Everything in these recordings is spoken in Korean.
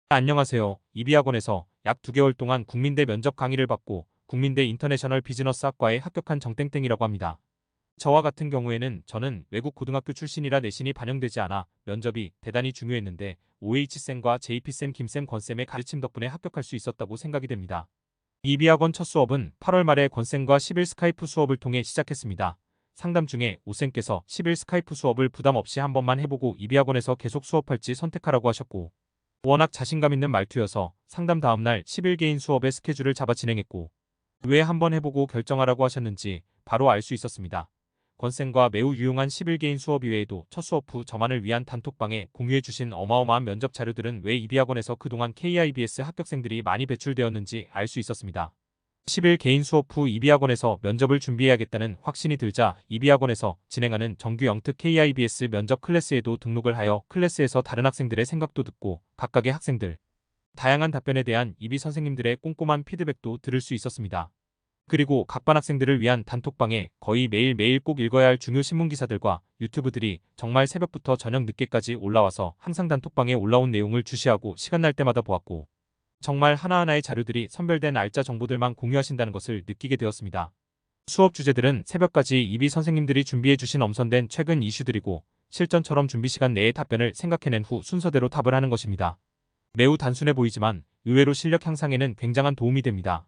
안녕하세요. 이비학원에서 약 2개월 동안 국민대 면접 강의를 받고 국민대 인터내셔널 비즈너스학과에 합격한 정땡땡이라고 합니다. 저와 같은 경우에는 저는 외국 고등학교 출신이라 내신이 반영되지 않아 면접이 대단히 중요했는데 OH쌤과 JP쌤, 김쌤, 권쌤의 가르침 덕분에 합격할 수 있었다고 생각이 됩니다. 이비학원 첫 수업은 8월 말에 권쌤과 10일 스카이프 수업을 통해 시작했습니다. 상담 중에 오쌤께서 10일 스카이프 수업을 부담 없이 한 번만 해보고 이비학원에서 계속 수업할지 선택하라고 하셨고, 워낙 자신감 있는 말투여서 상담 다음날 10일 개인 수업의 스케줄을 잡아 진행했고, 왜 한번 해보고 결정하라고 하셨는지 바로 알 수 있었습니다. 권쌤과 매우 유용한 10일 개인 수업 이외에도 첫 수업 후 저만을 위한 단톡방에 공유해주신 어마어마한 면접 자료들은 왜 이비학원에서 그동안 KIBS 합격생들이 많이 배출되었는지 알 수 있었습니다. 10일 개인 수업 후 이비학원에서 면접을 준비해야겠다는 확신이 들자 이비학원에서 진행하는 정규 영특 KIBS 면접 클래스에도 등록을 하여 클래스에서 다른 학생들의 생각도 듣고 각각의 학생들, 다양한 답변에 대한 이비 선생님들의 꼼꼼한 피드백도 들을 수 있었습니다. 그리고 각 반 학생들을 위한 단톡방에 거의 매일매일 꼭 읽어야 할 중요 신문기사들과 유튜브들이 정말 새벽부터 저녁 늦게까지 올라와서 항상 단톡방에 올라온 내용을 주시하고 시간 날 때마다 보았고, 정말 하나하나의 자료들이 선별된 알짜 정보들만 공유하신다는 것을 느끼게 되었습니다. 수업 주제들은 새벽까지 이비 선생님들이 준비해주신 엄선된 최근 이슈들이고 실전처럼 준비 시간 내에 답변을 생각해낸 후 순서대로 답을 하는 것입니다. 매우 단순해 보이지만 의외로 실력 향상에는 굉장한 도움이 됩니다.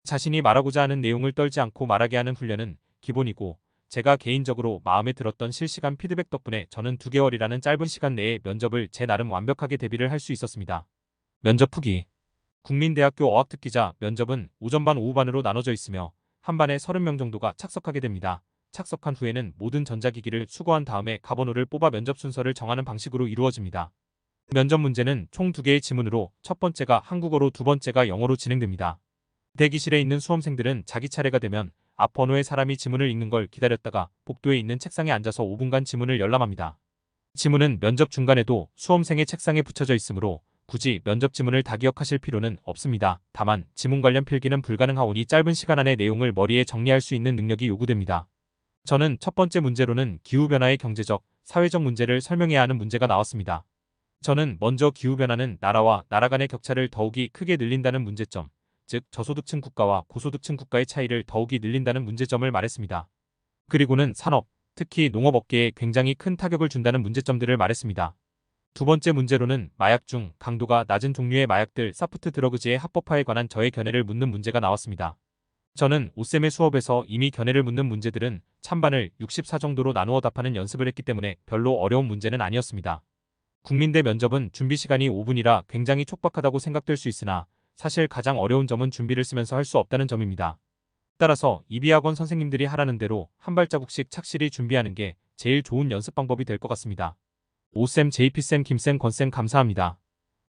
자신이 말하고자 하는 내용을 떨지 않고 말하게 하는 훈련은 기본이고, 제가 개인적으로 마음에 들었던 실시간 피드백 덕분에 저는 2개월이라는 짧은 시간 내에 면접을 제 나름 완벽하게 대비를 할 수 있었습니다. 면접 후기. 국민대학교 어학특기자 면접은 오전반 오후반으로 나눠져 있으며 한 반에 30명 정도가 착석하게 됩니다. 착석한 후에는 모든 전자기기를 수거한 다음에 가번호를 뽑아 면접 순서를 정하는 방식으로 이루어집니다. 면접 문제는 총 2개의 지문으로 첫 번째가 한국어로 두 번째가 영어로 진행됩니다. 대기실에 있는 수험생들은 자기 차례가 되면 앞 번호의 사람이 지문을 읽는 걸 기다렸다가 복도에 있는 책상에 앉아서 5분간 지문을 열람합니다. 지문은 면접 중간에도 수험생의 책상에 붙여져 있으므로 굳이 면접 지문을 다 기억하실 필요는 없습니다. 다만 지문 관련 필기는 불가능하오니 짧은 시간 안에 내용을 머리에 정리할 수 있는 능력이 요구됩니다. 저는 첫 번째 문제로는 기후변화의 경제적, 사회적 문제를 설명해야 하는 문제가 나왔습니다. 저는 먼저 기후변화는 나라와 나라 간의 격차를 더욱이 크게 늘린다는 문제점, 즉 저소득층 국가와 고소득층 국가의 차이를 더욱이 늘린다는 문제점을 말했습니다. 그리고는 산업, 특히 농업업계에 굉장히 큰 타격을 준다는 문제점들을 말했습니다. 두 번째 문제로는 마약 중 강도가 낮은 종류의 마약들 사프트 드러그즈의 합법화에 관한 저의 견해를 묻는 문제가 나왔습니다. 저는 오쌤의 수업에서 이미 견해를 묻는 문제들은 찬반을 64 정도로 나누어 답하는 연습을 했기 때문에 별로 어려운 문제는 아니었습니다. 국민대 면접은 준비 시간이 5분이라 굉장히 촉박하다고 생각될 수 있으나 사실 가장 어려운 점은 준비를 쓰면서 할 수 없다는 점입니다. 따라서 이비학원 선생님들이 하라는 대로 한 발자국씩 착실히 준비하는 게 제일 좋은 연습 방법이 될 것 같습니다. 오쌤, JP쌤, 김쌤, 권쌤 감사합니다.